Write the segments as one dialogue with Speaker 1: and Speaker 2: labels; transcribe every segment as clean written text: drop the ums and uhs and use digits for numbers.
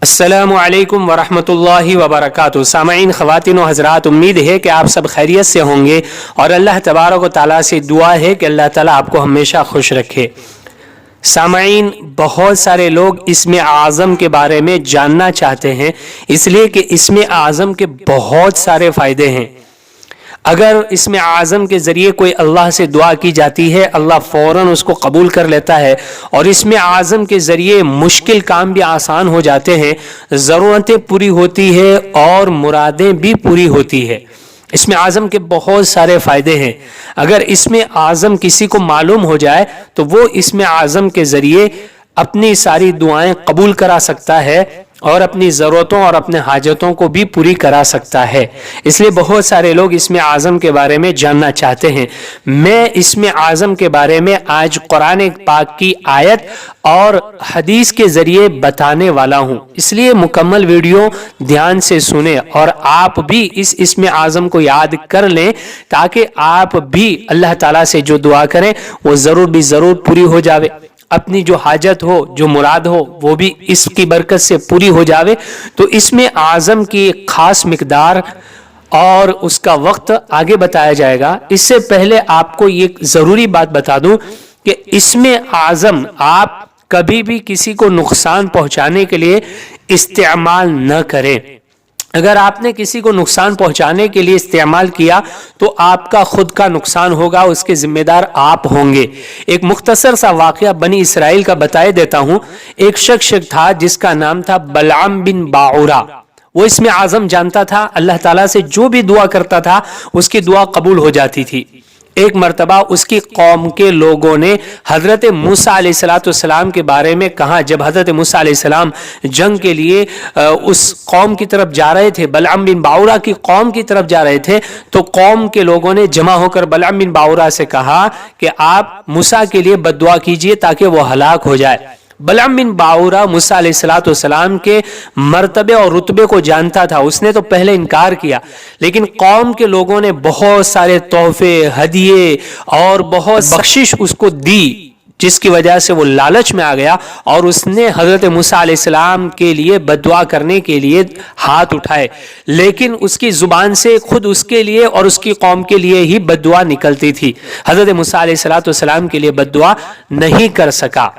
Speaker 1: अस्सलामु अलैकुम वरहमतुल्लाहि वबरकातुहू। सामईन, ख़वातीन व हज़रात, उम्मीद है कि आप सब खैरियत से होंगे और अल्लाह तबारक व तआला से दुआ है कि अल्लाह ताला आपको हमेशा खुश रखे। सामईन, बहुत सारे लोग इसमें आज़म के बारे में जानना चाहते हैं, इसलिए कि इसमें आज़म के बहुत सारे फ़ायदे हैं। अगर इसमें आज़म के ज़रिए कोई अल्लाह से दुआ की जाती है, अल्लाह फ़ौरन उसको कबूल कर लेता है और इसमें आज़म के ज़रिए मुश्किल काम भी आसान हो जाते हैं, ज़रूरतें पूरी होती है और मुरादें भी पूरी होती है। इसमें आज़म के बहुत सारे फ़ायदे हैं। अगर इसमें आज़म किसी को मालूम हो जाए तो वो इसमें आज़म के ज़रिए अपनी सारी दुआएं कबूल करा सकता है और अपनी ज़रूरतों और अपने हाजतों को भी पूरी करा सकता है। इसलिए बहुत सारे लोग इसमें आज़म के बारे में जानना चाहते हैं। मैं इसमें आज़म के बारे में आज कुरान पाक की आयत और हदीस के ज़रिए बताने वाला हूँ, इसलिए मुकम्मल वीडियो ध्यान से सुने और आप भी इसमें आज़म को याद कर लें, ताकि आप भी अल्लाह ताला से जो दुआ करें वो ज़रूर पूरी हो जावे। अपनी जो हाजत हो, जो मुराद हो, वो भी इसकी बरकत से पूरी हो जावे। तो इसमें आज़म की एक खास मिकदार और उसका वक्त आगे बताया जाएगा। इससे पहले आपको ये ज़रूरी बात बता दूं कि इसमें आज़म आप कभी भी किसी को नुकसान पहुंचाने के लिए इस्तेमाल न करें। अगर आपने किसी को नुकसान पहुंचाने के लिए इस्तेमाल किया तो आपका खुद का नुकसान होगा, उसके जिम्मेदार आप होंगे। एक मुख्तसर सा वाक़या बनी इसराइल का बताए देता हूं। एक शख्स था जिसका नाम था बलआम बिन बाउरा। वो इसमें आज़म जानता था, अल्लाह ताला से जो भी दुआ करता था उसकी दुआ कबूल हो जाती थी। एक मर्तबा उसकी कौम के लोगों ने हज़रत मूसा अलैहिस्सलाम के बारे में कहा। जब हज़रत मूसा अलैहिस्सलाम जंग के लिए उस कौम की तरफ जा रहे थे, बलआम बिन बाउरा की कौम की तरफ जा रहे थे, तो कौम के लोगों ने जमा होकर बलआम बिन बाउरा से कहा कि आप मूसा के लिए बद्दुआ कीजिए ताकि वो हलाक हो जाए। बलआम बिन बाउरा मूसा अलैहिस्सलाम के मर्तबे और रुतबे को जानता था। उसने तो पहले इनकार किया, लेकिन कौम के लोगों ने बहुत सारे तोहफे, हदिये और बहुत बख्शिश उसको दी, जिसकी वजह से वो लालच में आ गया और उसने हजरत मूसा अलैहिस्सलाम के लिए बद्दुआ करने के लिए हाथ उठाए, लेकिन उसकी जुबान से खुद उसके लिए और उसकी कौम के लिए ही बद्दुआ निकलती थी। हजरत मूसा अलैहिस्सलाम के लिए बद्दुआ नहीं कर सका।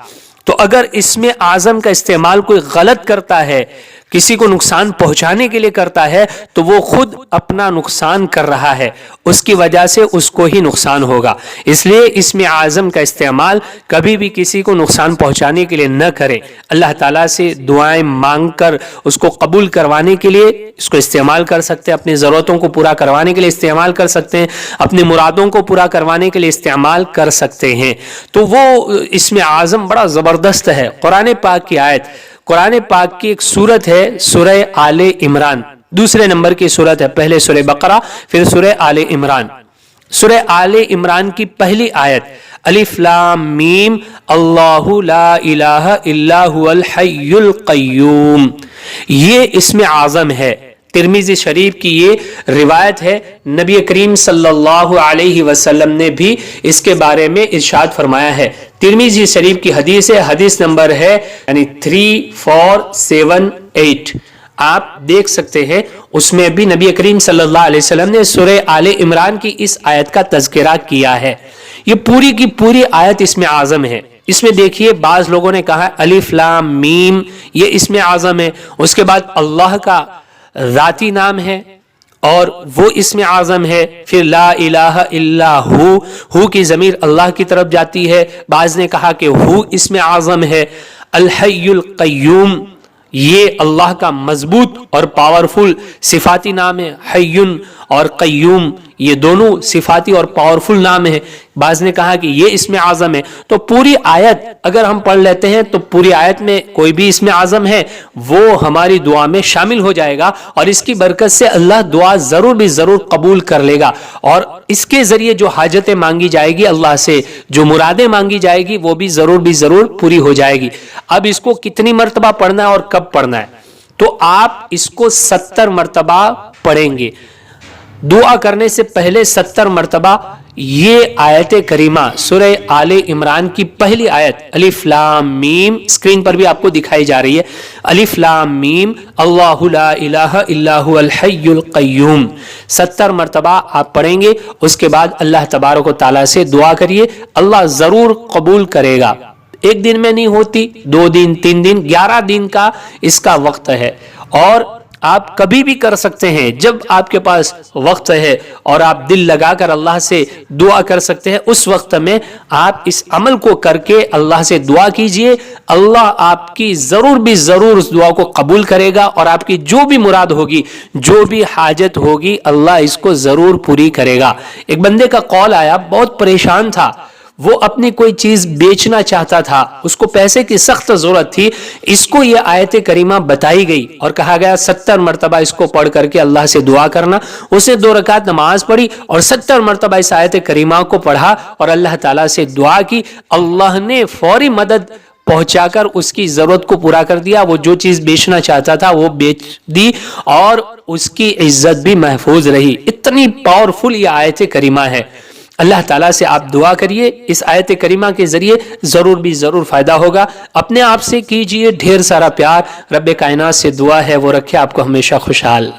Speaker 1: तो अगर इसमें आज़म का इस्तेमाल कोई गलत करता है, किसी को नुकसान पहुंचाने के लिए करता है, तो वो खुद अपना नुकसान कर रहा है, उसकी वजह से उसको ही नुकसान होगा। इसलिए इसमें आज़म का इस्तेमाल कभी भी किसी को नुकसान पहुंचाने के लिए न करें। अल्लाह ताला से दुआएं मांग कर उसको कबूल करवाने के लिए इसको इस्तेमाल कर सकते हैं, अपनी ज़रूरतों को पूरा करवाने के लिए इस्तेमाल कर सकते हैं, अपनी मुरादों को पूरा करवाने के लिए इस्तेमाल कर सकते हैं। तो वो इसमें आज़म बड़ा ज़बरदस्त है। कुरान पाक की आयत, कुरान पाक की एक सूरत है सूरह आले इमरान, दूसरे नंबर की सूरत है, पहले सूरह बकरा फिर सूरह आले इमरान। सूरह आले इमरान की पहली आयत, अलिफ लाम मीम अल्लाहु ला इलाहा इल्ला हुवल हय्युल क़य्यूम, ये इसमें आज़म है। तिरमिज़ी शरीफ की ये रिवायत है। नबी करीम सल्लल्लाहु अलैहि वसल्लम ने भी इसके बारे में इरशाद फरमाया है। तिरमिज़ी शरीफ की हदीस है, हदीस नंबर है यानी 3478। आप देख सकते हैं, उसमें भी नबी करीम सल्लल्लाहु अलैहि वसल्लम ने सूरह आले इमरान की इस आयत का तज़किरा किया है। ये पूरी की पूरी आयत इसमें आज़म है। इसमें देखिए, बाज लोगों ने कहा अलिफ लाम मीम ये इसमें आज़म है, उसके बाद अल्लाह का ज़ाती नाम है और वो इसमें आज़म है, फिर ला इलाहा इल्ला हु की ज़मीर अल्लाह की तरफ जाती है। बाज़ ने कहा कि हु इसमें आज़म है। अल हय्युल क़य्यूम ये अल्लाह का मजबूत और पावरफुल सिफाती नाम है। हय्युन और क़य्यूम ये दोनों सिफाती और पावरफुल नाम है। बाज़ ने कहा कि ये इसमें आज़म है। तो पूरी आयत अगर हम पढ़ लेते हैं तो पूरी आयत में कोई भी इसमें आज़म है वो हमारी दुआ में शामिल हो जाएगा और इसकी बरकत से अल्लाह दुआ ज़रूर भी ज़रूर कबूल कर लेगा और इसके ज़रिए जो हाजतें मांगी जाएगी अल्लाह से, जो मुरादें मांगी जाएगी वो भी ज़रूर पूरी हो जाएगी। अब इसको कितनी मरतबा पढ़ना है और कब पढ़ना है, तो आप इसको 70 मरतबा पढ़ेंगे। दुआ करने से पहले 70 मरतबा یہ آیت کریمہ سورہ آل عمران کی پہلی آیت الف لام میم اسکرین پر بھی آپ کو دکھائی جا رہی ہے. الف لام میم اللہ لا الہ الا هو الحی القیوم 70 مرتبہ آپ پڑھیں گے. اس کے بعد اللہ تبارک و تعالیٰ سے دعا کریے, اللہ ضرور قبول کرے گا. ایک دن میں نہیں ہوتی, 2 دن 3 دن 11 دن کا اس کا وقت ہے, اور آپ کبھی بھی کر سکتے ہیں جب آپ کے پاس وقت ہے اور آپ دل لگا کر اللہ سے دعا کر سکتے ہیں. اس وقت میں آپ اس عمل کو کر کے اللہ سے دعا کیجئے, اللہ آپ کی ضرور بھی ضرور اس دعا کو قبول کرے گا, اور آپ کی جو بھی مراد ہوگی, جو بھی حاجت ہوگی, اللہ اس کو ضرور پوری کرے گا. ایک بندے کا کال آیا, بہت پریشان تھا, وہ اپنی کوئی چیز بیچنا چاہتا تھا, اس کو پیسے کی سخت ضرورت تھی. اس کو یہ آیت کریمہ بتائی گئی اور کہا گیا 70 مرتبہ اس کو پڑھ کر کے اللہ سے دعا کرنا. اسے 2 رکعت نماز پڑھی اور 70 مرتبہ اس آیت کریمہ کو پڑھا اور اللہ تعالیٰ سے دعا کی. اللہ نے فوری مدد پہنچا کر اس کی ضرورت کو پورا کر دیا. وہ جو چیز بیچنا چاہتا تھا وہ بیچ دی, اور اس کی عزت بھی محفوظ رہی. اتنی پاورفل یہ آیت کریمہ ہے. اللہ تعالیٰ سے آپ دعا کریے, اس آیت کریمہ کے ذریعے ضرور بھی ضرور فائدہ ہوگا. اپنے آپ سے کیجئے ڈھیر سارا پیار. رب کائنات سے دعا ہے وہ رکھے آپ کو ہمیشہ خوشحال.